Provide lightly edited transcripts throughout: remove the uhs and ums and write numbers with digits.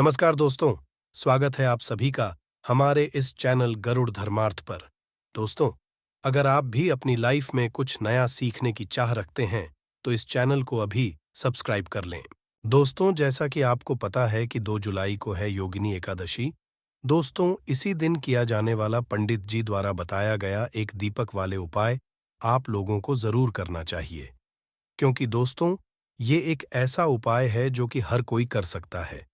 नमस्कार दोस्तों, स्वागत है आप सभी का हमारे इस चैनल गरुड़ धर्मार्थ पर। दोस्तों, अगर आप भी अपनी लाइफ में कुछ नया सीखने की चाह रखते हैं, तो इस चैनल को अभी सब्सक्राइब कर लें। दोस्तों, जैसा कि आपको पता है कि 2 जुलाई को है योगिनी एकादशी। दोस्तों, इसी दिन किया जाने वाला पंडित जी द्वारा बताया गया एक दीपक वाले उपाय आप लोगों को जरूर करना चाहिए, क्योंकि दोस्तों, ये एक ऐसा उपाय है जो कि हर कोई कर सकता है।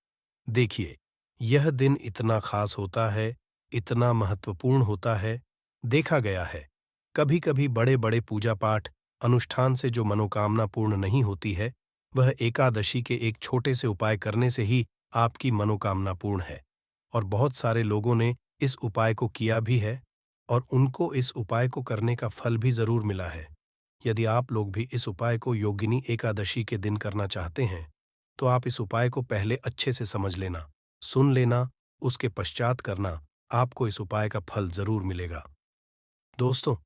देखिए, यह दिन इतना खास होता है, इतना महत्वपूर्ण होता है। देखा गया है, कभी-कभी बड़े-बड़े पूजा पाठ, अनुष्ठान से जो मनोकामना पूर्ण नहीं होती है, वह एकादशी के एक छोटे से उपाय करने से ही आपकी मनोकामना पूर्ण है। और बहुत सारे लोगों ने इस उपाय को किया भी है और उनको इस उपाय को करने का फल भी ज़रूर मिला है। यदि आप लोग भी इस उपाय को योगिनी एकादशी के दिन करना चाहते हैं, तो आप इस उपाय को पहले अच्छे से समझ लेना, सुन लेना, उसके पश्चात करना, आपको इस उपाय का फल जरूर मिलेगा। दोस्तों,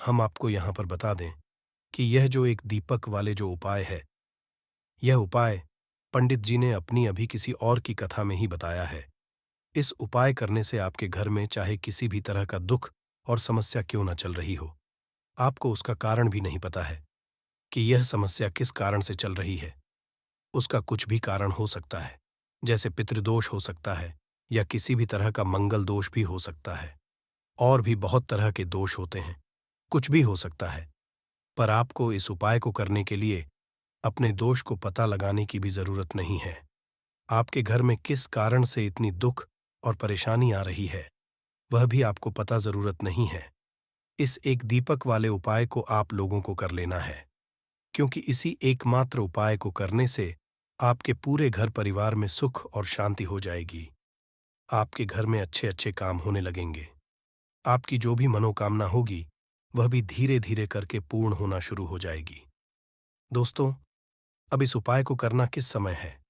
हम आपको यहाँ पर बता दें कि यह जो एक दीपक वाले जो उपाय है, यह उपाय पंडित जी ने अपनी अभी किसी और की कथा में ही बताया है। इस उपाय करने से आपके घर में चाहे किसी भी तरह का दुख और समस्या क्यों न चल रही हो, आपको उसका कारण भी नहीं पता है कि यह समस्या किस कारण से चल रही है। उसका कुछ भी कारण हो सकता है, जैसे पितृदोष हो सकता है या किसी भी तरह का मंगल दोष भी हो सकता है। और भी बहुत तरह के दोष होते हैं, कुछ भी हो सकता है। पर आपको इस उपाय को करने के लिए अपने दोष को पता लगाने की भी जरूरत नहीं है। आपके घर में किस कारण से इतनी दुख और परेशानी आ रही है, वह भी आपको पता जरूरत नहीं है। इस एक दीपक वाले उपाय को आप लोगों को कर लेना है, क्योंकि इसी एकमात्र उपाय को करने से आपके पूरे घर परिवार में सुख और शांति हो जाएगी। आपके घर में अच्छे अच्छे काम होने लगेंगे। आपकी जो भी मनोकामना होगी, वह भी धीरे धीरे करके पूर्ण होना शुरू हो जाएगी। दोस्तों, अब इस उपाय को करना किस समय है,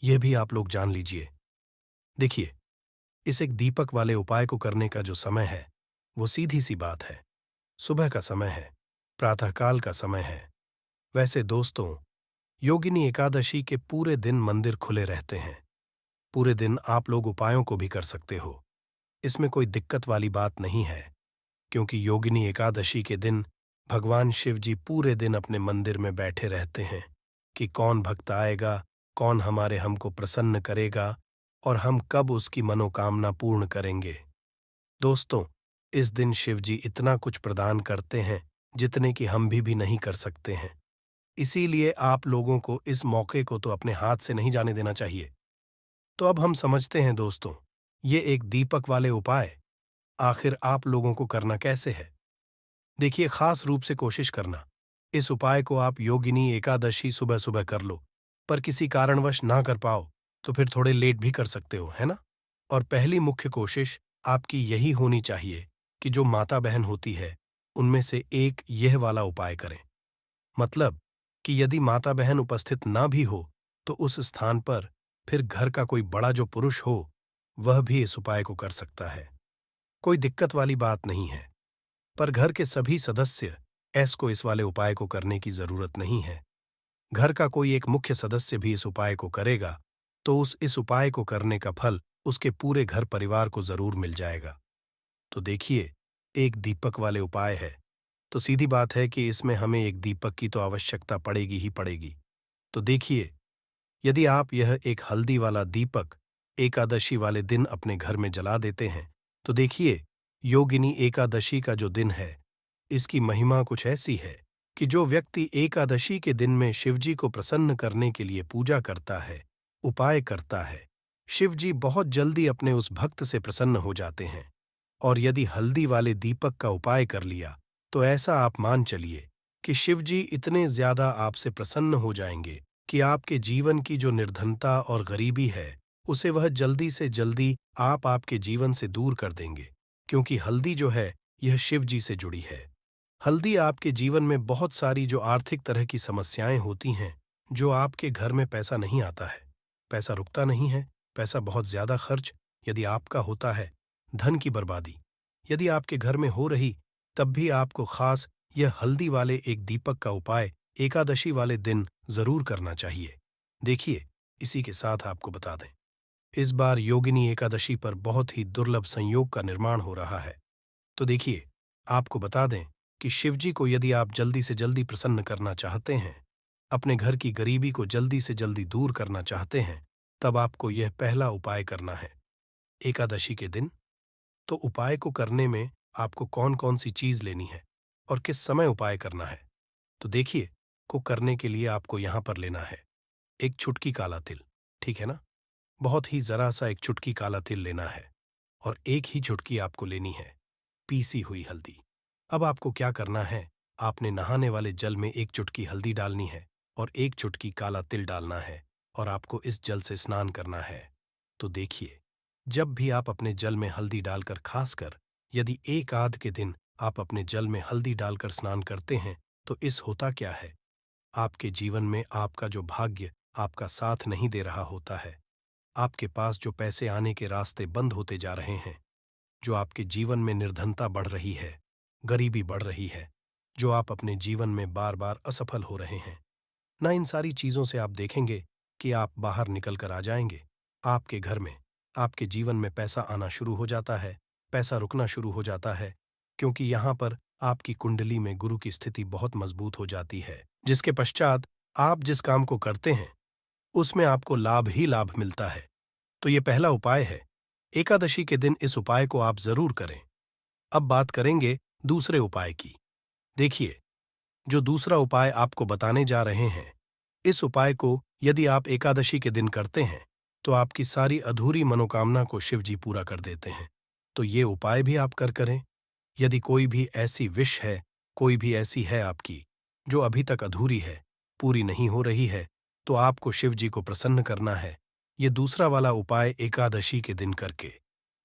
यह भी आप लोग जान लीजिए। देखिए, इस एक दीपक वाले उपाय को करने का जो समय है, वो सीधी सी बात है, सुबह का समय है, प्रातःकाल का समय है। वैसे दोस्तों, योगिनी एकादशी के पूरे दिन मंदिर खुले रहते हैं। पूरे दिन आप लोग उपायों को भी कर सकते हो, इसमें कोई दिक्कत वाली बात नहीं है, क्योंकि योगिनी एकादशी के दिन भगवान शिव जी पूरे दिन अपने मंदिर में बैठे रहते हैं कि कौन भक्त आएगा, कौन हमारे हमको प्रसन्न करेगा और हम कब उसकी मनोकामना पूर्ण करेंगे। दोस्तों, इस दिन शिव जी इतना कुछ प्रदान करते हैं जितने कि हम भी नहीं कर सकते हैं। इसीलिए आप लोगों को इस मौके को तो अपने हाथ से नहीं जाने देना चाहिए। तो अब हम समझते हैं दोस्तों, ये एक दीपक वाले उपाय आखिर आप लोगों को करना कैसे है। देखिए, खास रूप से कोशिश करना, इस उपाय को आप योगिनी एकादशी सुबह सुबह कर लो। पर किसी कारणवश ना कर पाओ तो फिर थोड़े लेट भी कर सकते हो, है ना। और पहली मुख्य कोशिश आपकी यही होनी चाहिए कि जो माता बहन होती है, उनमें से एक यह वाला उपाय करें। मतलब कि यदि माता बहन उपस्थित ना भी हो, तो उस स्थान पर फिर घर का कोई बड़ा जो पुरुष हो, वह भी इस उपाय को कर सकता है। कोई दिक्कत वाली बात नहीं है। पर घर के सभी सदस्य ऐस को इस वाले उपाय को करने की जरूरत नहीं है। घर का कोई एक मुख्य सदस्य भी इस उपाय को करेगा, तो इस उपाय को करने का फल उसके पूरे घर परिवार को जरूर मिल जाएगा। तो देखिए, एक दीपक वाले उपाय है, तो सीधी बात है कि इसमें हमें एक दीपक की तो आवश्यकता पड़ेगी ही पड़ेगी। तो देखिए, यदि आप यह एक हल्दी वाला दीपक एकादशी वाले दिन अपने घर में जला देते हैं, तो देखिए, योगिनी एकादशी का जो दिन है, इसकी महिमा कुछ ऐसी है कि जो व्यक्ति एकादशी के दिन में शिवजी को प्रसन्न करने के लिए पूजा करता है, उपाय करता है, शिवजी बहुत जल्दी अपने उस भक्त से प्रसन्न हो जाते हैं। और यदि हल्दी वाले दीपक का उपाय कर लिया, तो ऐसा आप मान चलिए कि शिवजी इतने ज्यादा आपसे प्रसन्न हो जाएंगे कि आपके जीवन की जो निर्धनता और गरीबी है, उसे वह जल्दी से जल्दी आपके जीवन से दूर कर देंगे, क्योंकि हल्दी जो है, यह शिव जी से जुड़ी है। हल्दी आपके जीवन में बहुत सारी जो आर्थिक तरह की समस्याएं होती हैं, जो आपके घर में पैसा नहीं आता है, पैसा रुकता नहीं है, पैसा बहुत ज्यादा खर्च यदि आपका होता है, धन की बर्बादी यदि आपके घर में हो रही, तब भी आपको खास यह हल्दी वाले एक दीपक का उपाय एकादशी वाले दिन जरूर करना चाहिए। देखिए, इसी के साथ आपको बता दें इस बार योगिनी एकादशी पर बहुत ही दुर्लभ संयोग का निर्माण हो रहा है। तो देखिए, आपको बता दें कि शिव जी को यदि आप जल्दी से जल्दी प्रसन्न करना चाहते हैं, अपने घर की गरीबी को जल्दी से जल्दी दूर करना चाहते हैं, तब आपको यह पहला उपाय करना है। एकादशी के दिन तो उपाय को करने में आपको कौन-कौन सी चीज लेनी है और किस समय उपाय करना है। तो देखिए, को करने के लिए आपको यहाँ पर लेना है एक चुटकी काला तिल, ठीक है ना? बहुत ही जरा-सा एक चुटकी काला तिल लेना है और एक ही चुटकी आपको लेनी है पीसी हुई हल्दी। अब आपको क्या करना है, आपने नहाने वाले जल में एक चुटकी हल्दी डालनी है और एक चुटकी काला तिल डालना है और आपको इस जल से स्नान करना है। तो देखिए, जब भी आप अपने जल में हल्दी डालकर, खासकर यदि एक आध के दिन आप अपने जल में हल्दी डालकर स्नान करते हैं, तो इस होता क्या है, आपके जीवन में आपका जो भाग्य आपका साथ नहीं दे रहा होता है, आपके पास जो पैसे आने के रास्ते बंद होते जा रहे हैं, जो आपके जीवन में निर्धनता बढ़ रही है, गरीबी बढ़ रही है, जो आप अपने जीवन में बार बार असफल हो रहे हैं, ना इन सारी चीजों से आप देखेंगे कि आप बाहर निकल कर आ जाएंगे। आपके घर में, आपके जीवन में पैसा आना शुरू हो जाता है, पैसा रुकना शुरू हो जाता है, क्योंकि यहाँ पर आपकी कुंडली में गुरु की स्थिति बहुत मजबूत हो जाती है, जिसके पश्चात आप जिस काम को करते हैं उसमें आपको लाभ ही लाभ मिलता है। तो ये पहला उपाय है। एकादशी के दिन इस उपाय को आप जरूर करें। अब बात करेंगे दूसरे उपाय की। देखिए, जो दूसरा उपाय आपको बताने जा रहे हैं, इस उपाय को यदि आप एकादशी के दिन करते हैं, तो आपकी सारी अधूरी मनोकामना को शिव जी पूरा कर देते हैं। तो ये उपाय भी आप करें। यदि कोई भी ऐसी विश है, कोई भी ऐसी है आपकी, जो अभी तक अधूरी है, पूरी नहीं हो रही है, तो आपको शिव जी को प्रसन्न करना है, ये दूसरा वाला उपाय एकादशी के दिन करके।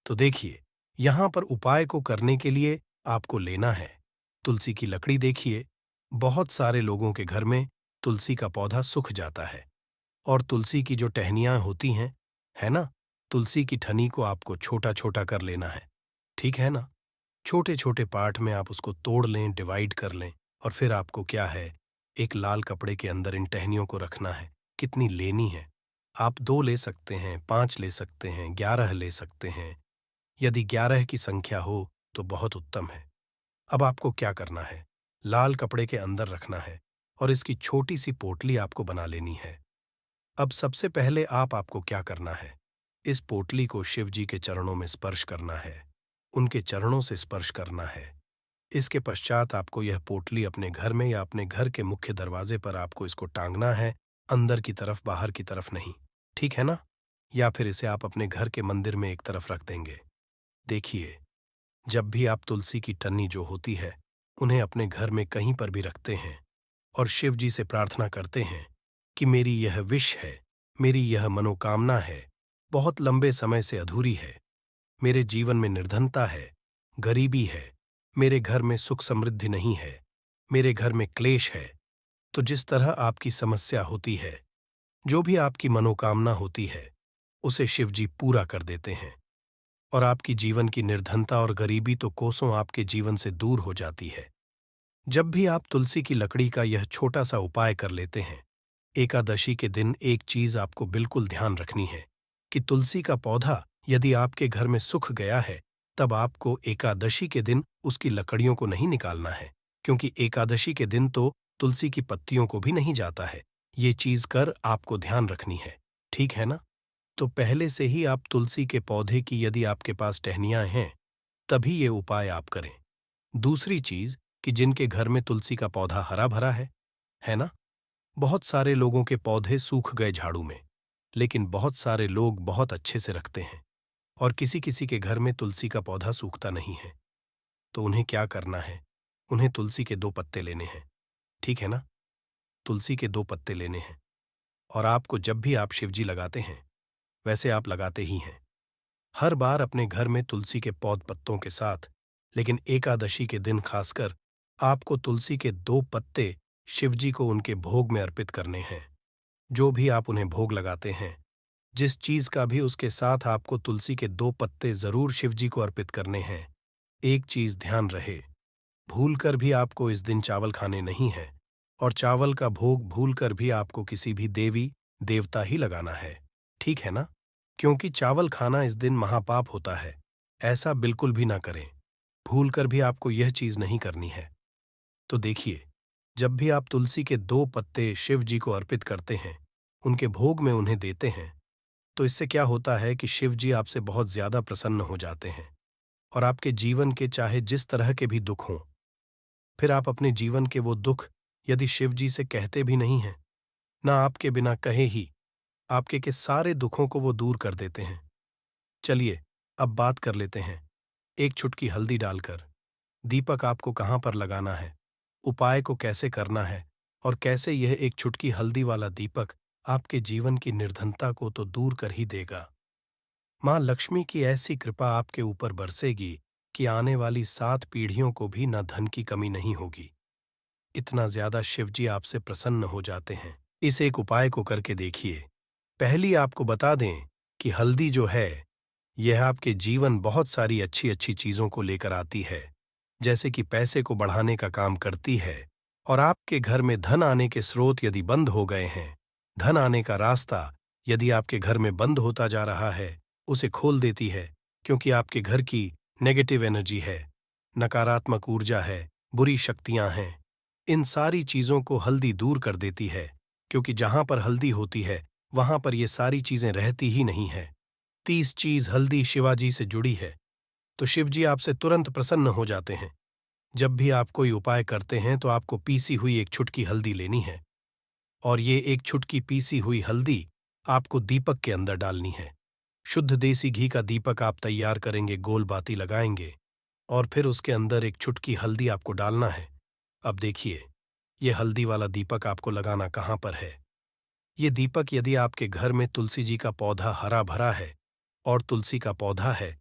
तो देखिए, यहाँ पर उपाय को करने के लिए आपको लेना है तुलसी की लकड़ी। देखिए, बहुत सारे लोगों के घर में तुलसी का पौधा सूख जाता है और तुलसी की जो टहनियाँ होती हैं, है ना? तुलसी की ठनी को आपको छोटा-छोटा कर लेना है, ठीक है ना? छोटे-छोटे पार्ट में आप उसको तोड़ लें, डिवाइड कर लें और फिर आपको क्या है, एक लाल कपड़े के अंदर इन टहनियों को रखना है। कितनी लेनी है? आप 2 ले सकते हैं, 5 ले सकते हैं, 11 ले सकते हैं। यदि 11 की संख्या हो, तो बहुत उत्तम है। अब आपको क्या करना है? लाल कपड़े के अंदर रखना है और इसकी छोटी-सी पोटली आपको बना लेनी है। अब सबसे पहले आपको क्या करना है? इस पोटली को शिव जी के चरणों में स्पर्श करना है, उनके चरणों से स्पर्श करना है। इसके पश्चात आपको यह पोटली अपने घर में या अपने घर के मुख्य दरवाजे पर आपको इसको टांगना है, अंदर की तरफ, बाहर की तरफ नहीं, ठीक है ना? या फिर इसे आप अपने घर के मंदिर में एक तरफ रख देंगे। देखिए, जब भी आप तुलसी की टन्नी जो होती है, उन्हें अपने घर में कहीं पर भी रखते हैं और शिव जी से प्रार्थना करते हैं कि मेरी यह विश है, मेरी यह मनोकामना है, बहुत लंबे समय से अधूरी है, मेरे जीवन में निर्धनता है, गरीबी है, मेरे घर में सुख समृद्धि नहीं है, मेरे घर में क्लेश है। तो जिस तरह आपकी समस्या होती है, जो भी आपकी मनोकामना होती है, उसे शिव जी पूरा कर देते हैं और आपकी जीवन की निर्धनता और गरीबी तो कोसों आपके जीवन से दूर हो जाती है। जब भी आप तुलसी की लकड़ी का यह छोटा सा उपाय कर लेते हैं, एकादशी के दिन एक चीज आपको बिल्कुल ध्यान रखनी है कि तुलसी का पौधा यदि आपके घर में सूख गया है, तब आपको एकादशी के दिन उसकी लकड़ियों को नहीं निकालना है, क्योंकि एकादशी के दिन तो तुलसी की पत्तियों को भी नहीं जाता है। ये चीज कर आपको ध्यान रखनी है, ठीक है ना? तो पहले से ही आप तुलसी के पौधे की यदि आपके पास टहनियां हैं, तभी ये उपाय आप करें। दूसरी चीज कि जिनके घर में तुलसी का पौधा हरा भरा है ना? बहुत सारे लोगों के पौधे सूख गए झाड़ू में, लेकिन बहुत सारे लोग बहुत अच्छे से रखते हैं और किसी किसी के घर में तुलसी का पौधा सूखता नहीं है। तो उन्हें क्या करना है? उन्हें तुलसी के 2 पत्ते लेने हैं, ठीक है ना? तुलसी के 2 पत्ते लेने हैं और आपको जब भी आप शिवजी लगाते हैं, वैसे आप लगाते ही हैं। हर बार अपने घर में तुलसी के पौध पत्तों के साथ, लेकिन एकादशी के दिन खासकर आपको तुलसी के 2 पत्ते शिवजी को उनके भोग में अर्पित करने हैं। जो भी आप उन्हें भोग लगाते हैं, जिस चीज का भी, उसके साथ आपको तुलसी के 2 पत्ते जरूर शिवजी को अर्पित करने हैं। एक चीज ध्यान रहे, भूलकर भी आपको इस दिन चावल खाने नहीं है और चावल का भोग भूलकर भी आपको किसी भी देवी देवता ही लगाना है, ठीक है ना? क्योंकि चावल खाना इस दिन महापाप होता है। ऐसा बिल्कुल भी ना करें। भूल कर भी आपको यह चीज नहीं करनी है। तो देखिए, जब भी आप तुलसी के 2 पत्ते शिव जी को अर्पित करते हैं, उनके भोग में उन्हें देते हैं, तो इससे क्या होता है कि शिव जी आपसे बहुत ज्यादा प्रसन्न हो जाते हैं और आपके जीवन के चाहे जिस तरह के भी दुख हों, फिर आप अपने जीवन के वो दुख यदि शिव जी से कहते भी नहीं हैं, ना आपके बिना कहे ही आपके के सारे दुखों को वो दूर कर देते हैं। चलिए, अब बात कर लेते हैं। एक चुटकी हल्दी डालकर दीपक आपको कहाँ पर लगाना है, उपाय को कैसे करना है और कैसे यह एक चुटकी हल्दी वाला दीपक आपके जीवन की निर्धनता को तो दूर कर ही देगा। माँ लक्ष्मी की ऐसी कृपा आपके ऊपर बरसेगी कि आने वाली 7 पीढ़ियों को भी न धन की कमी नहीं होगी। इतना ज्यादा शिवजी आपसे प्रसन्न हो जाते हैं। इस एक उपाय को करके देखिए। पहली आपको बता दें कि हल्दी जो है, यह आपके जीवन बहुत सारी अच्छी अच्छी चीजों को लेकर आती है, जैसे कि पैसे को बढ़ाने का काम करती है और आपके घर में धन आने के स्रोत यदि बंद हो गए हैं, धन आने का रास्ता यदि आपके घर में बंद होता जा रहा है, उसे खोल देती है, क्योंकि आपके घर की नेगेटिव एनर्जी है, नकारात्मक ऊर्जा है, बुरी शक्तियां हैं। इन सारी चीजों को हल्दी दूर कर देती है, क्योंकि जहां पर हल्दी होती है, वहां पर ये सारी चीजें रहती ही नहीं है। 30 चीज हल्दी शिवाजी से जुड़ी है, तो शिवजी आपसे तुरंत प्रसन्न हो जाते हैं। जब भी आप कोई उपाय करते हैं तो आपको पीसी हुई एक छुटकी हल्दी लेनी है और ये एक छुटकी पीसी हुई हल्दी आपको दीपक के अंदर डालनी है। शुद्ध देसी घी का दीपक आप तैयार करेंगे, गोल बाती लगाएंगे और फिर उसके अंदर एक छुटकी हल्दी आपको डालना है। अब देखिए, ये हल्दी वाला दीपक आपको लगाना कहाँ पर है। ये दीपक यदि आपके घर में तुलसी जी का पौधा हरा भरा है और तुलसी का पौधा है,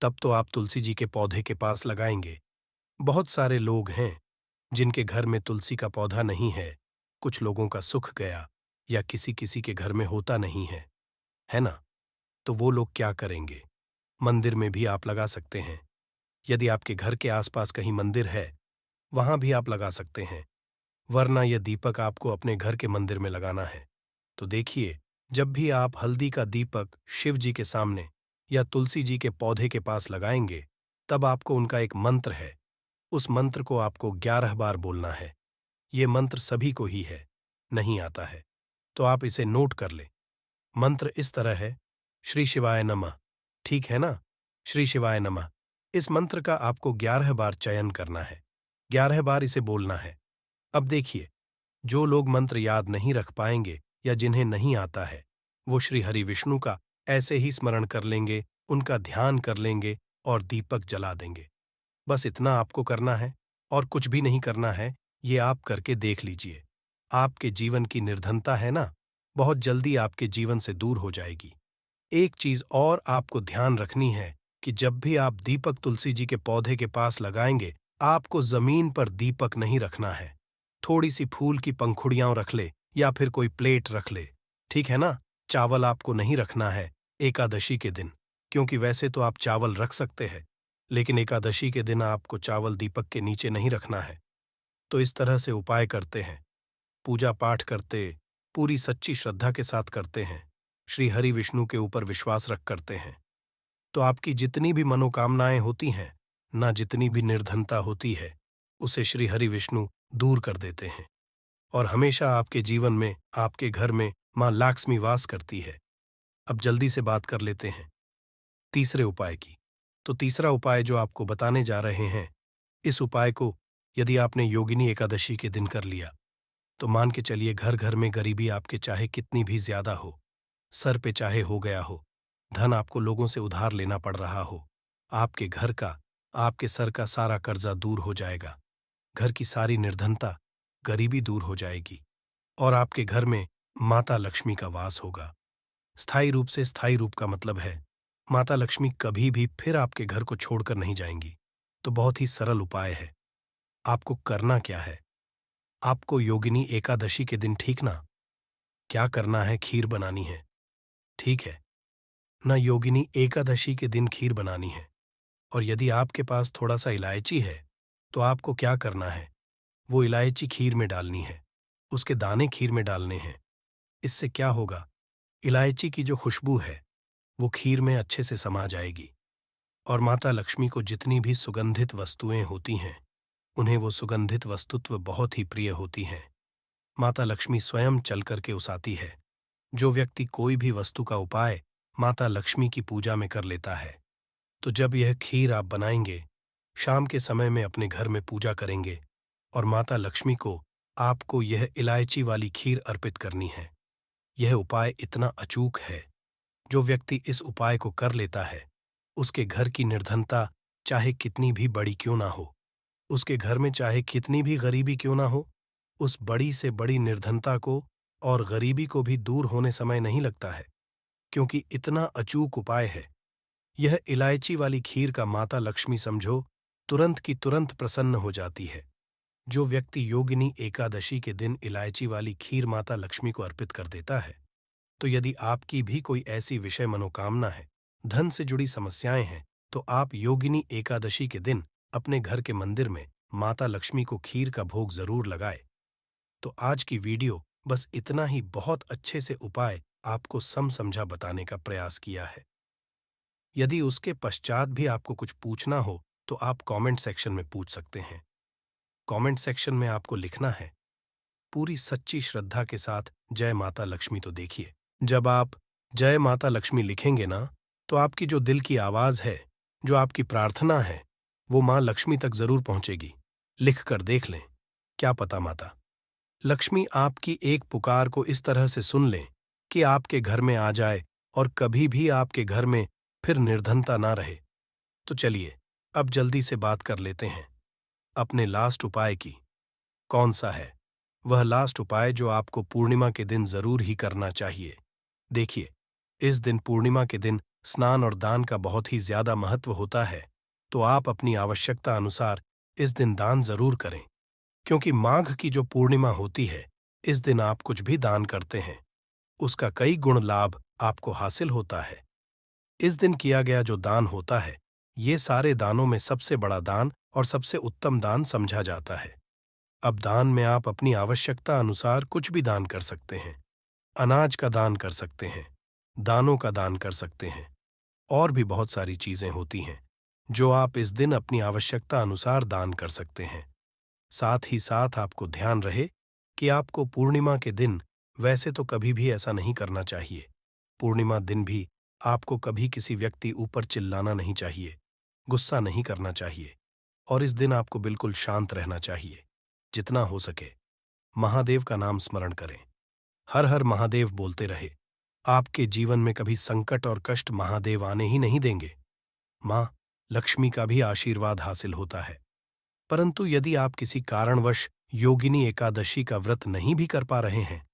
तब तो आप तुलसी जी के पौधे के पास लगाएंगे। बहुत सारे लोग हैं जिनके घर में तुलसी का पौधा नहीं है, कुछ लोगों का सुख गया या किसी किसी के घर में होता नहीं है ना? तो वो लोग क्या करेंगे? मंदिर में भी आप लगा सकते हैं। यदि आपके घर के आसपास कहीं मंदिर है, वहां भी आप लगा सकते हैं, वरना यह दीपक आपको अपने घर के मंदिर में लगाना है। तो देखिए, जब भी आप हल्दी का दीपक शिव जी के सामने या तुलसी जी के पौधे के पास लगाएंगे, तब आपको उनका एक मंत्र है, उस मंत्र को आपको 11 बार बोलना है। ये मंत्र सभी को ही है, नहीं आता है, तो आप इसे नोट कर लें। मंत्र इस तरह है, श्री शिवाय नमः। ठीक है ना? श्री शिवाय नमः। इस मंत्र का आपको 11 बार चयन करना है, 11 बार इसे बोलना है। अब देखिए, जो लोग मंत्र याद नहीं रख पाएंगे या जिन्हें नहीं आता है, वो श्री हरि विष्णु का ऐसे ही स्मरण कर लेंगे, उनका ध्यान कर लेंगे और दीपक जला देंगे। बस इतना आपको करना है और कुछ भी नहीं करना है। ये आप करके देख लीजिए। आपके जीवन की निर्धनता है ना, बहुत जल्दी आपके जीवन से दूर हो जाएगी। एक चीज और आपको ध्यान रखनी है कि जब भी आप दीपक तुलसी जी के पौधे के पास लगाएंगे, आपको जमीन पर दीपक नहीं रखना है। थोड़ी सी फूल की पंखुड़ियां रख ले या फिर कोई प्लेट रख ले, ठीक है ना? चावल आपको नहीं रखना है एकादशी के दिन, क्योंकि वैसे तो आप चावल रख सकते हैं, लेकिन एकादशी के दिन आपको चावल दीपक के नीचे नहीं रखना है। तो इस तरह से उपाय करते हैं, पूजा पाठ करते, पूरी सच्ची श्रद्धा के साथ करते हैं, श्री हरि विष्णु के ऊपर विश्वास रख करते हैं, तो आपकी जितनी भी मनोकामनाएं होती हैं, ना जितनी भी निर्धनता होती है, उसे श्री हरि विष्णु दूर कर देते हैं और हमेशा आपके जीवन में, आपके घर में मां लक्ष्मी वास करती है। अब जल्दी से बात कर लेते हैं तीसरे उपाय की। तो तीसरा उपाय जो आपको बताने जा रहे हैं, इस उपाय को यदि आपने योगिनी एकादशी के दिन कर लिया, तो मान के चलिए घर घर में गरीबी आपके चाहे कितनी भी ज्यादा हो, सर पे चाहे हो गया हो, धन आपको लोगों से उधार लेना पड़ रहा हो, आपके घर का, आपके सर का सारा कर्जा दूर हो जाएगा। घर की सारी निर्धनता, गरीबी दूर हो जाएगी और आपके घर में माता लक्ष्मी का वास होगा। स्थायी रूप से स्थायी रूप का मतलब है, माता लक्ष्मी कभी भी फिर आपके घर को छोड़कर नहीं जाएंगी। तो बहुत ही सरल उपाय है। आपको करना क्या है? आपको योगिनी एकादशी के दिन, ठीक ना, क्या करना है? खीर बनानी है, ठीक है ना? योगिनी एकादशी के दिन खीर बनानी है और यदि आपके पास थोड़ा सा इलायची है, तो आपको क्या करना है? वो इलायची खीर में डालनी है, उसके दाने खीर में डालने हैं। इससे क्या होगा? इलायची की जो खुशबू है, वो खीर में अच्छे से समा जाएगी। और माता लक्ष्मी को जितनी भी सुगंधित वस्तुएं होती हैं, उन्हें वो सुगंधित वस्तुत्व बहुत ही प्रिय होती हैं। माता लक्ष्मी स्वयं चल करके उसाती है। जो व्यक्ति कोई भी वस्तु का उपाय माता लक्ष्मी की पूजा में कर लेता है, तो जब यह खीर आप बनाएंगे, शाम के समय में अपने घर में पूजा करेंगे और माता लक्ष्मी को आपको यह इलायची वाली खीर अर्पित करनी है। यह उपाय इतना अचूक है, जो व्यक्ति इस उपाय को कर लेता है, उसके घर की निर्धनता चाहे कितनी भी बड़ी क्यों ना हो, उसके घर में चाहे कितनी भी गरीबी क्यों ना हो, उस बड़ी से बड़ी निर्धनता को और गरीबी को भी दूर होने समय नहीं लगता है, क्योंकि इतना अचूक उपाय है। यह इलायची वाली खीर का माता लक्ष्मी समझो तुरंत की तुरंत प्रसन्न हो जाती है। जो व्यक्ति योगिनी एकादशी के दिन इलायची वाली खीर माता लक्ष्मी को अर्पित कर देता है, तो यदि आपकी भी कोई ऐसी विषय मनोकामना है, धन से जुड़ी समस्याएं हैं, तो आप योगिनी एकादशी के दिन अपने घर के मंदिर में माता लक्ष्मी को खीर का भोग जरूर लगाए। तो आज की वीडियो बस इतना ही बहुत अच्छे से उपाय आपको समझा बताने का प्रयास किया है। यदि उसके पश्चात भी आपको कुछ पूछना हो, तो आप कमेंट सेक्शन में पूछ सकते हैं। कमेंट सेक्शन में आपको लिखना है पूरी सच्ची श्रद्धा के साथ जय माता लक्ष्मी। तो देखिए, जब आप जय माता लक्ष्मी लिखेंगे ना, तो आपकी जो दिल की आवाज है, जो आपकी प्रार्थना है, वो मां लक्ष्मी तक जरूर पहुंचेगी। लिख कर देख लें, क्या पता माता लक्ष्मी आपकी एक पुकार को इस तरह से सुन लें कि आपके घर में आ जाए और कभी भी आपके घर में फिर निर्धनता ना रहे। तो चलिए, अब जल्दी से बात कर लेते हैं अपने लास्ट उपाय की। कौन सा है वह लास्ट उपाय जो आपको पूर्णिमा के दिन जरूर ही करना चाहिए? देखिए, इस दिन पूर्णिमा के दिन स्नान और दान का बहुत ही ज्यादा महत्व होता है, तो आप अपनी आवश्यकता अनुसार इस दिन दान जरूर करें। क्योंकि माघ की जो पूर्णिमा होती है, इस दिन आप कुछ भी दान करते हैं, उसका कई गुण लाभ आपको हासिल होता है। इस दिन किया गया जो दान होता है, ये सारे दानों में सबसे बड़ा दान और सबसे उत्तम दान समझा जाता है। अब दान में आप अपनी आवश्यकता अनुसार कुछ भी दान कर सकते हैं। अनाज का दान कर सकते हैं, दानों का दान कर सकते हैं, और भी बहुत सारी चीजें होती हैं जो आप इस दिन अपनी आवश्यकता अनुसार दान कर सकते हैं। साथ ही साथ आपको ध्यान रहे कि आपको पूर्णिमा के दिन वैसे तो कभी भी ऐसा नहीं करना चाहिए। पूर्णिमा दिन भी आपको कभी किसी व्यक्ति ऊपर चिल्लाना नहीं चाहिए, गुस्सा नहीं करना चाहिए, और इस दिन आपको बिल्कुल शांत रहना चाहिए। जितना हो सके महादेव का नाम स्मरण करें, हर हर महादेव बोलते रहे। आपके जीवन में कभी संकट और कष्ट महादेव आने ही नहीं देंगे। मां लक्ष्मी का भी आशीर्वाद हासिल होता है। परंतु यदि आप किसी कारणवश योगिनी एकादशी का व्रत नहीं भी कर पा रहे हैं,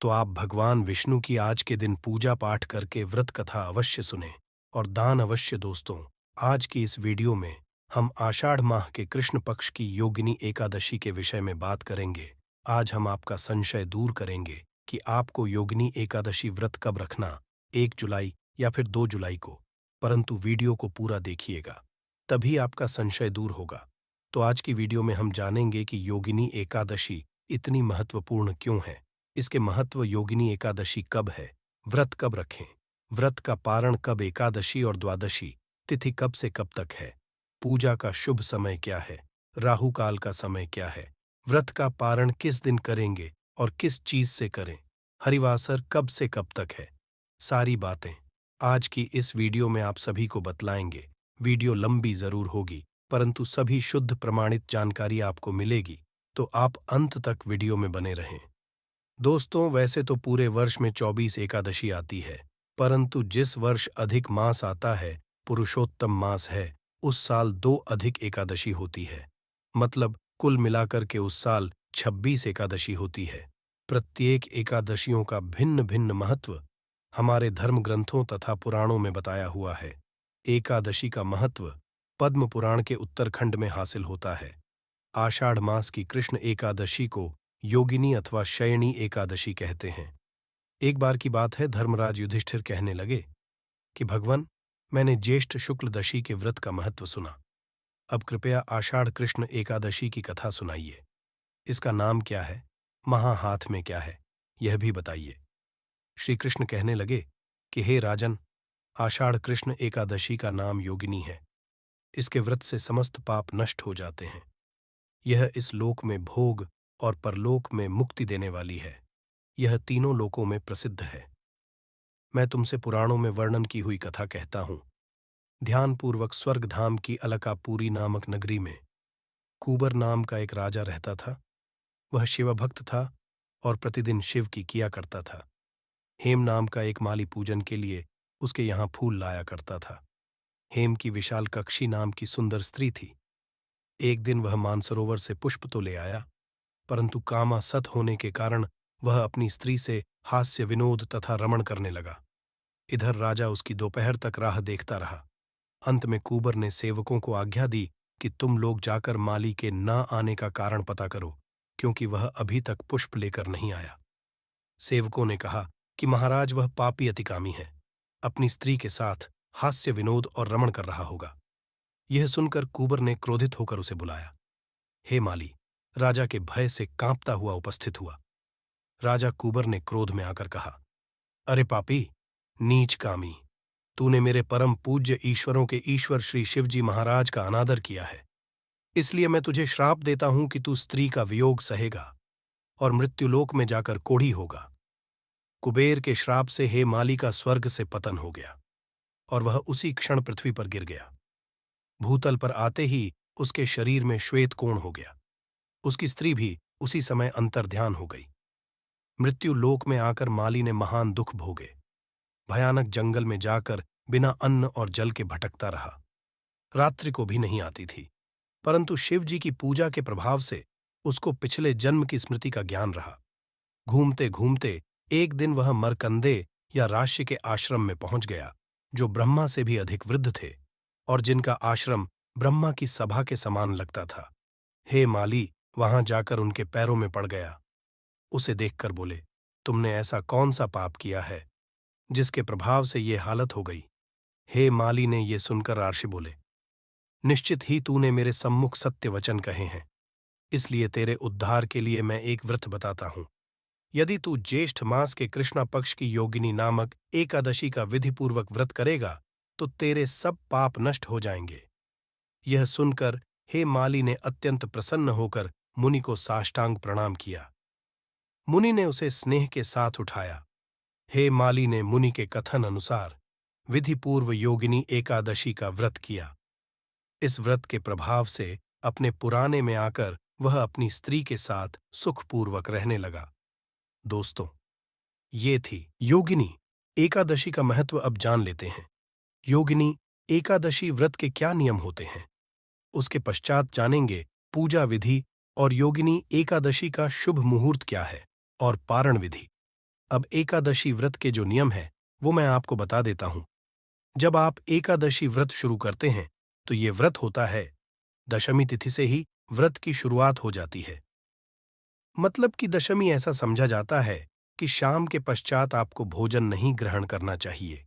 तो आप भगवान विष्णु की आज के दिन पूजा पाठ करके व्रत कथा अवश्य सुनें और दान अवश्य। दोस्तों, आज की इस वीडियो में हम आषाढ़ माह के कृष्ण पक्ष की योगिनी एकादशी के विषय में बात करेंगे। आज हम आपका संशय दूर करेंगे कि आपको योगिनी एकादशी व्रत कब रखना, 1 जुलाई या फिर 2 जुलाई को। परंतु वीडियो को पूरा देखिएगा, तभी आपका संशय दूर होगा। तो आज की वीडियो में हम जानेंगे कि योगिनी एकादशी इतनी महत्वपूर्ण क्यों है, इसके महत्व, योगिनी एकादशी कब है, व्रत कब रखें, व्रत का पारण कब, एकादशी और द्वादशी तिथि कब से कब तक है, पूजा का शुभ समय क्या है, राहु काल का समय क्या है, व्रत का पारण किस दिन करेंगे और किस चीज से करें, हरिवासर कब से कब तक है, सारी बातें आज की इस वीडियो में आप सभी को बतलाएंगे। वीडियो लंबी जरूर होगी, परंतु सभी शुद्ध प्रमाणित जानकारी आपको मिलेगी, तो आप अंत तक वीडियो में बने रहें। दोस्तों, वैसे तो पूरे वर्ष में 24 एकादशी आती है, परंतु जिस वर्ष अधिक मास आता है, पुरुषोत्तम मास है, उस साल 2 अधिक एकादशी होती है। मतलब कुल मिलाकर के उस साल 26 एकादशी होती है। प्रत्येक एकादशियों का भिन्न भिन्न महत्व हमारे धर्म ग्रंथों तथा पुराणों में बताया हुआ है। एकादशी का महत्व पद्म पुराण के उत्तरखंड में हासिल होता है। आषाढ़ मास की कृष्ण एकादशी को योगिनी अथवा शयनी एकादशी कहते हैं। एक बार की बात है, धर्मराज युधिष्ठिर कहने लगे कि भगवान, मैंने ज्येष्ठ शुक्ल दशी के व्रत का महत्व सुना। अब कृपया आषाढ़ कृष्ण एकादशी की कथा सुनाइए। इसका नाम क्या है, महाहाथ में क्या है, यह भी बताइए। श्री कृष्ण कहने लगे कि हे राजन, आषाढ़ कृष्ण एकादशी का नाम योगिनी है। इसके व्रत से समस्त पाप नष्ट हो जाते हैं। यह इस लोक में भोग और परलोक में मुक्ति देने वाली है। यह तीनों लोकों में प्रसिद्ध है। मैं तुमसे पुराणों में वर्णन की हुई कथा कहता हूं। ध्यानपूर्वक स्वर्ग धाम की अलकापुरी नामक नगरी में कुबर नाम का एक राजा रहता था। वह शिवभक्त था और प्रतिदिन शिव की किया करता था। हेम नाम का एक माली पूजन के लिए उसके यहाँ फूल लाया करता था। हेम की विशाल कक्षी नाम की सुंदर स्त्री थी। एक दिन वह मानसरोवर से पुष्प तो ले आया, परंतु कामासक्त होने के कारण वह अपनी स्त्री से हास्य विनोद तथा रमण करने लगा। इधर राजा उसकी दोपहर तक राह देखता रहा। अंत में कुबर ने सेवकों को आज्ञा दी कि तुम लोग जाकर माली के न आने का कारण पता करो, क्योंकि वह अभी तक पुष्प लेकर नहीं आया। सेवकों ने कहा कि महाराज वह पापी अतिकामी है, अपनी स्त्री के साथ हास्य विनोद और रमण कर रहा होगा। यह सुनकर कुबर ने क्रोधित होकर उसे बुलाया। हे माली, राजा के भय से कांपता हुआ उपस्थित हुआ। राजा कुबर ने क्रोध में आकर कहा, अरे पापी, नीच कामी, तूने मेरे परम पूज्य ईश्वरों के ईश्वर श्री शिवजी महाराज का अनादर किया है। इसलिए मैं तुझे श्राप देता हूं कि तू स्त्री का वियोग सहेगा और मृत्युलोक में जाकर कोढ़ी होगा। कुबेर के श्राप से हे माली का स्वर्ग से पतन हो गया और वह उसी क्षण पृथ्वी पर गिर गया। भूतल पर आते ही उसके शरीर में श्वेत कोण हो गया। उसकी स्त्री भी उसी समय अंतर्ध्यान हो गई। मृत्यु लोक में आकर माली ने महान दुख भोगे। भयानक जंगल में जाकर बिना अन्न और जल के भटकता रहा। रात्रि को भी नहीं आती थी, परंतु शिव जी की पूजा के प्रभाव से उसको पिछले जन्म की स्मृति का ज्ञान रहा। घूमते घूमते एक दिन वह मरकंदे या राशि के आश्रम में पहुंच गया, जो ब्रह्मा से भी अधिक वृद्ध थे और जिनका आश्रम ब्रह्मा की सभा के समान लगता था। हे माली वहां जाकर उनके पैरों में पड़ गया। उसे देखकर बोले, तुमने ऐसा कौन सा पाप किया है जिसके प्रभाव से ये हालत हो गई। हे माली ने ये सुनकर राशि बोले, निश्चित ही तूने मेरे सम्मुख सत्य वचन कहे हैं, इसलिए तेरे उद्धार के लिए मैं एक व्रत बताता हूं। यदि तू ज्येष्ठ मास के कृष्णा पक्ष की योगिनी नामक एकादशी का विधिपूर्वक व्रत करेगा तो तेरे सब पाप नष्ट हो जाएंगे। यह सुनकर हे माली ने अत्यंत प्रसन्न होकर मुनि को साष्टांग प्रणाम किया। मुनि ने उसे स्नेह के साथ उठाया। हे माली ने मुनि के कथन अनुसार विधिपूर्व योगिनी एकादशी का व्रत किया। इस व्रत के प्रभाव से अपने पुराने में आकर वह अपनी स्त्री के साथ सुखपूर्वक रहने लगा। दोस्तों, ये थी योगिनी एकादशी का महत्व। अब जान लेते हैं योगिनी एकादशी व्रत के क्या नियम होते हैं। उसके पश्चात जानेंगे पूजा विधि और योगिनी एकादशी का शुभ मुहूर्त क्या है और पारण विधि। अब एकादशी व्रत के जो नियम हैं वो मैं आपको बता देता हूं। जब आप एकादशी व्रत शुरू करते हैं तो ये व्रत होता है दशमी तिथि से ही व्रत की शुरुआत हो जाती है। मतलब कि दशमी ऐसा समझा जाता है कि शाम के पश्चात आपको भोजन नहीं ग्रहण करना चाहिए।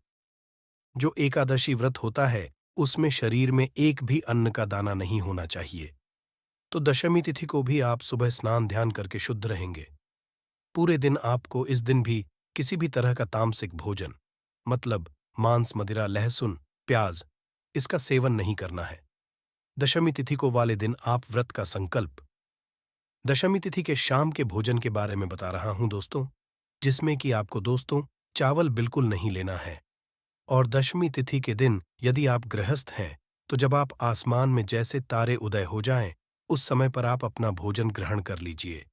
जो एकादशी व्रत होता है उसमें शरीर में एक भी अन्न का दाना नहीं होना चाहिए। तो दशमी तिथि को भी आप सुबह स्नान ध्यान करके शुद्ध रहेंगे। पूरे दिन आपको इस दिन भी किसी भी तरह का तामसिक भोजन, मतलब मांस मदिरा लहसुन प्याज, इसका सेवन नहीं करना है। दशमी तिथि को वाले दिन आप व्रत का संकल्प दशमी तिथि के शाम के भोजन के बारे में बता रहा हूं दोस्तों, जिसमें कि आपको दोस्तों चावल बिल्कुल नहीं लेना है। और दशमी तिथि के दिन यदि आप गृहस्थ हैं तो जब आप आसमान में जैसे तारे उदय हो जाएं उस समय पर आप अपना भोजन ग्रहण कर लीजिए।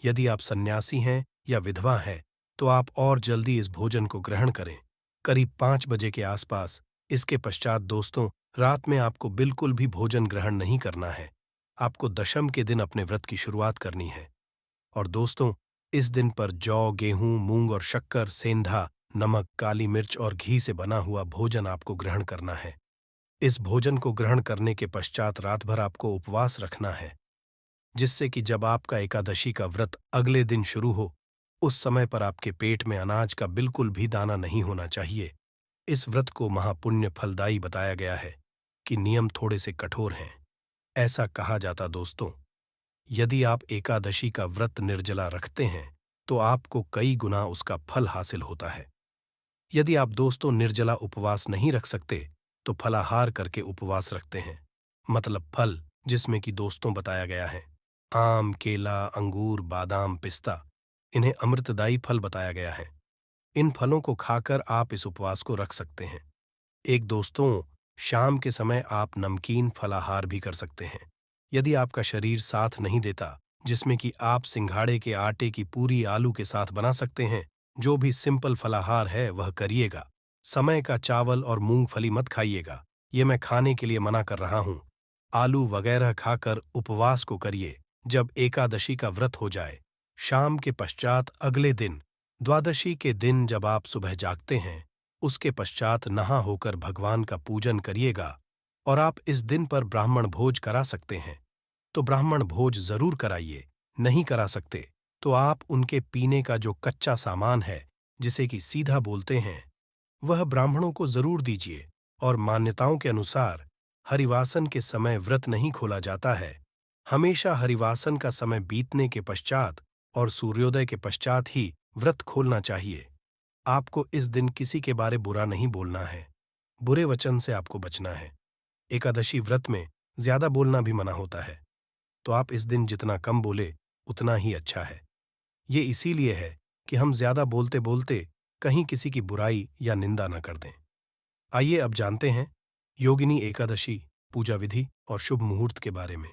यदि आप सन्यासी हैं या विधवा हैं तो आप और जल्दी इस भोजन को ग्रहण करें, करीब 5 बजे के आसपास। इसके पश्चात दोस्तों रात में आपको बिल्कुल भी भोजन ग्रहण नहीं करना है। आपको दशम के दिन अपने व्रत की शुरुआत करनी है। और दोस्तों इस दिन पर जौ, गेहूं, मूंग और शक्कर, सेंधा, नमक, काली मिर्च और घी से बना हुआ भोजन आपको ग्रहण करना है। इस भोजन को ग्रहण करने के पश्चात रात भर आपको उपवास रखना है, जिससे कि जब आपका एकादशी का व्रत अगले दिन शुरू हो उस समय पर आपके पेट में अनाज का बिल्कुल भी दाना नहीं होना चाहिए। इस व्रत को महापुण्य फलदायी बताया गया है कि नियम थोड़े से कठोर हैं। ऐसा कहा जाता दोस्तों, यदि आप एकादशी का व्रत निर्जला रखते हैं तो आपको कई गुना उसका फल हासिल होता है। यदि आप दोस्तों निर्जला उपवास नहीं रख सकते तो फलाहार करके उपवास रखते हैं, मतलब फल जिसमें कि दोस्तों बताया गया है आम, केला, अंगूर, बादाम, पिस्ता, इन्हें अमृतदायी फल बताया गया है। इन फलों को खाकर आप इस उपवास को रख सकते हैं। एक दोस्तों, शाम के समय आप नमकीन फलाहार भी कर सकते हैं। यदि आपका शरीर साथ नहीं देता, जिसमें कि आप सिंघाड़े के आटे की पूरी आलू के साथ बना सकते हैं, जो भी सिंपल फलाहार है वह करिएगा। समय का चावल और मूंगफली मत खाइएगा, ये मैं खाने के लिए मना कर रहा हूँ। आलू वगैरह खाकर उपवास को करिए। जब एकादशी का व्रत हो जाए, शाम के पश्चात अगले दिन, द्वादशी के दिन जब आप सुबह जागते हैं, उसके पश्चात नहा होकर भगवान का पूजन करिएगा। और आप इस दिन पर ब्राह्मण भोज करा सकते हैं तो ब्राह्मण भोज जरूर कराइए। नहीं करा सकते तो आप उनके पीने का जो कच्चा सामान है, जिसे कि सीधा बोलते हैं, वह ब्राह्मणों को जरूर दीजिए। और मान्यताओं के अनुसार हरिवासन के समय व्रत नहीं खोला जाता है। हमेशा हरिवासन का समय बीतने के पश्चात और सूर्योदय के पश्चात ही व्रत खोलना चाहिए। आपको इस दिन किसी के बारे बुरा नहीं बोलना है। बुरे वचन से आपको बचना है। एकादशी व्रत में ज्यादा बोलना भी मना होता है, तो आप इस दिन जितना कम बोले उतना ही अच्छा है। ये इसीलिए है कि हम ज्यादा बोलते बोलते कहीं किसी की बुराई या निंदा न कर दें। आइए अब जानते हैं योगिनी एकादशी, पूजा विधि और शुभ मुहूर्त के बारे में।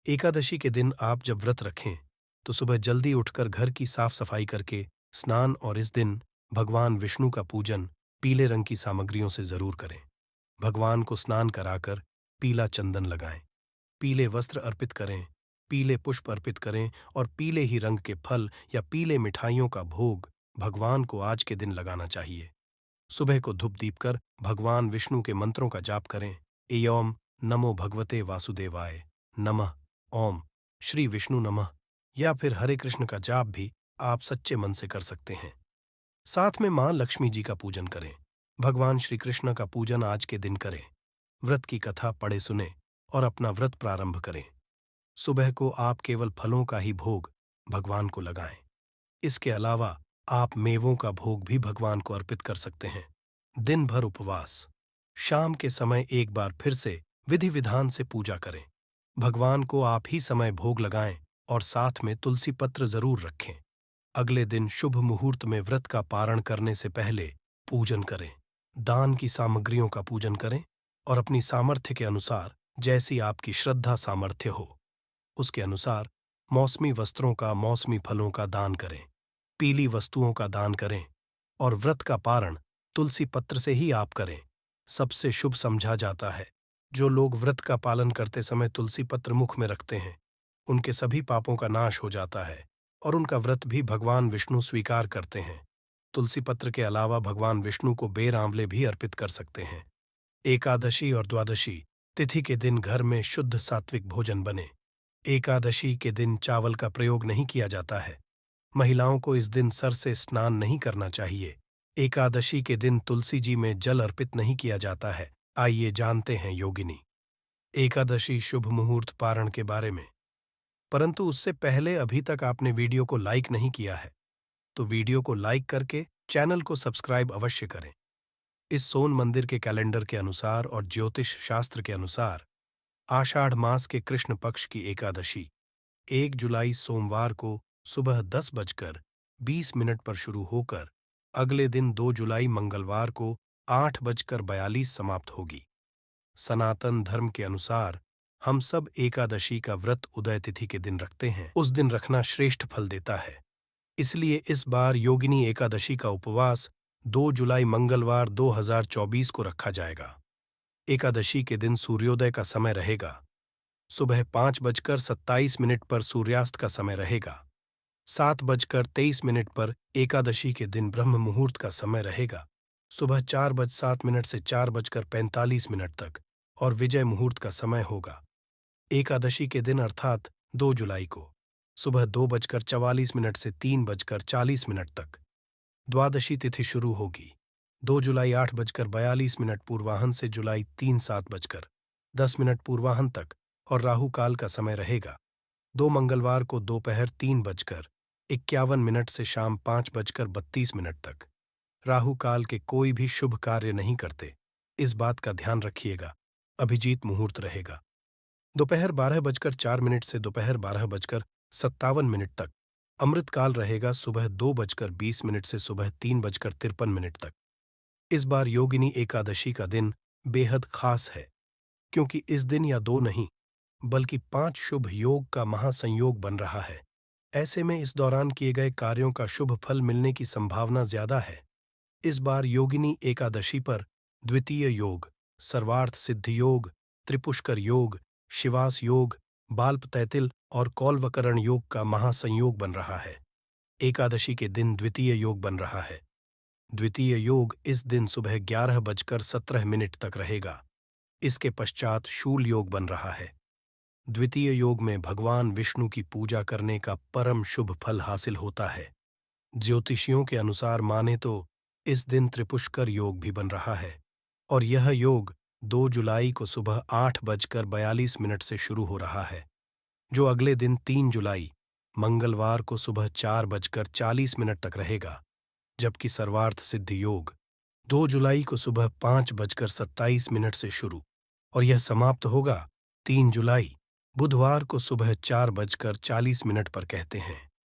एकादशी के दिन आप जब व्रत रखें तो सुबह जल्दी उठकर घर की साफ सफाई करके स्नान, और इस दिन भगवान विष्णु का पूजन पीले रंग की सामग्रियों से जरूर करें। भगवान को स्नान कराकर पीला चंदन लगाएं, पीले वस्त्र अर्पित करें, पीले पुष्प अर्पित करें और पीले ही रंग के फल या पीले मिठाइयों का भोग भगवान को आज के दिन लगाना चाहिए। सुबह को धूप दीप कर भगवान विष्णु के मंत्रों का जाप करें। एयौम नमो भगवते वासुदेवाय नमः, ओम श्री विष्णु नमः, या फिर हरे कृष्ण का जाप भी आप सच्चे मन से कर सकते हैं। साथ में मां लक्ष्मी जी का पूजन करें। भगवान श्री कृष्ण का पूजन आज के दिन करें। व्रत की कथा पढ़े सुने और अपना व्रत प्रारंभ करें। सुबह को आप केवल फलों का ही भोग भगवान को लगाएं। इसके अलावा आप मेवों का भोग भी भगवान को अर्पित कर सकते हैं। दिन भर उपवास। शाम के समय एक बार फिर से विधि विधान से पूजा करें। भगवान को आप ही समय भोग लगाएं और साथ में तुलसी पत्र जरूर रखें। अगले दिन शुभ मुहूर्त में व्रत का पारण करने से पहले पूजन करें। दान की सामग्रियों का पूजन करें और अपनी सामर्थ्य के अनुसार, जैसी आपकी श्रद्धा सामर्थ्य हो, उसके अनुसार मौसमी वस्त्रों का, मौसमी फलों का दान करें, पीली वस्तुओं का दान करें। और व्रत का पारण तुलसी पत्र से ही आप करें। सबसे शुभ समझा जाता है। जो लोग व्रत का पालन करते समय तुलसी पत्र मुख में रखते हैं, उनके सभी पापों का नाश हो जाता है और उनका व्रत भी भगवान विष्णु स्वीकार करते हैं। तुलसी पत्र के अलावा भगवान विष्णु को बेर आंवले भी अर्पित कर सकते हैं। एकादशी और द्वादशी तिथि के दिन घर में शुद्ध सात्विक भोजन बने। एकादशी के दिन चावल का प्रयोग नहीं किया जाता है। महिलाओं को इस दिन सर से स्नान नहीं करना चाहिए। एकादशी के दिन तुलसी जी में जल अर्पित नहीं किया जाता है। आइए जानते हैं योगिनी एकादशी शुभ मुहूर्त पारण के बारे में। परंतु उससे पहले अभी तक आपने वीडियो को लाइक नहीं किया है, तो वीडियो को लाइक करके चैनल को सब्सक्राइब अवश्य करें। इस सोन मंदिर के कैलेंडर के अनुसार और ज्योतिष शास्त्र के अनुसार आषाढ़ मास के कृष्ण पक्ष की एकादशी 1 जुलाई सोमवार को सुबह 10:20 पर शुरू होकर अगले दिन 2 जुलाई मंगलवार को 8:42 समाप्त होगी। सनातन धर्म के अनुसार हम सब एकादशी का व्रत उदय तिथि के दिन रखते हैं। उस दिन रखना श्रेष्ठ फल देता है। इसलिए इस बार योगिनी एकादशी का उपवास 2 जुलाई मंगलवार 2024 को रखा जाएगा। एकादशी के दिन सूर्योदय का समय रहेगा। सुबह 5:27 पर सूर्यास्त का समय रहेगा। 7:23 पर एकादशी के दिन ब्रह्म मुहूर्त का समय रहेगा। सुबह 4:07 से 4:45 तक और विजय मुहूर्त का समय होगा। एकादशी के दिन अर्थात 2 जुलाई को सुबह 2:44 से 3:40 तक द्वादशी तिथि शुरू होगी। 2 जुलाई 8:42 पूर्वाह्न से जुलाई 3 7:10 पूर्वाह्न तक और राहु काल का समय रहेगा। 2 मंगलवार को दोपहर 3:51 से शाम 5:32 तक। राहु काल के कोई भी शुभ कार्य नहीं करते। इस बात का ध्यान रखिएगा। अभिजीत मुहूर्त रहेगा दोपहर 12:04 से दोपहर 12:57 तक। अमृतकाल रहेगा सुबह 2:20 से सुबह 3:53 तक। इस बार योगिनी एकादशी का दिन बेहद खास है, क्योंकि इस दिन या दो नहीं बल्कि 5 शुभ योग का महासंयोग बन रहा है। ऐसे में इस दौरान किए गए कार्यों का शुभ फल मिलने की संभावना ज्यादा है। इस बार योगिनी एकादशी पर द्वितीय योग, सर्वार्थ सिद्धि योग, त्रिपुष्कर योग, शिवास योग, बाल्प तैतिल और कौलवकरण योग का महासंयोग बन रहा है। एकादशी के दिन द्वितीय योग बन रहा है। द्वितीय योग इस दिन सुबह 11:17 तक रहेगा। इसके पश्चात शूल योग बन रहा है। द्वितीय योग में भगवान विष्णु की पूजा करने का परम शुभ फल हासिल होता है। ज्योतिषियों के अनुसार माने तो इस दिन त्रिपुष्कर योग भी बन रहा है और यह योग 2 जुलाई को सुबह 8:42 से शुरू हो रहा है, जो अगले दिन 3 जुलाई मंगलवार को सुबह 4:40 तक रहेगा। जबकि सर्वार्थ सिद्धि योग 2 जुलाई को सुबह 5:27 से शुरू और यह समाप्त होगा 3 जुलाई बुधवार को सुबह 4:40 पर कहते हैं।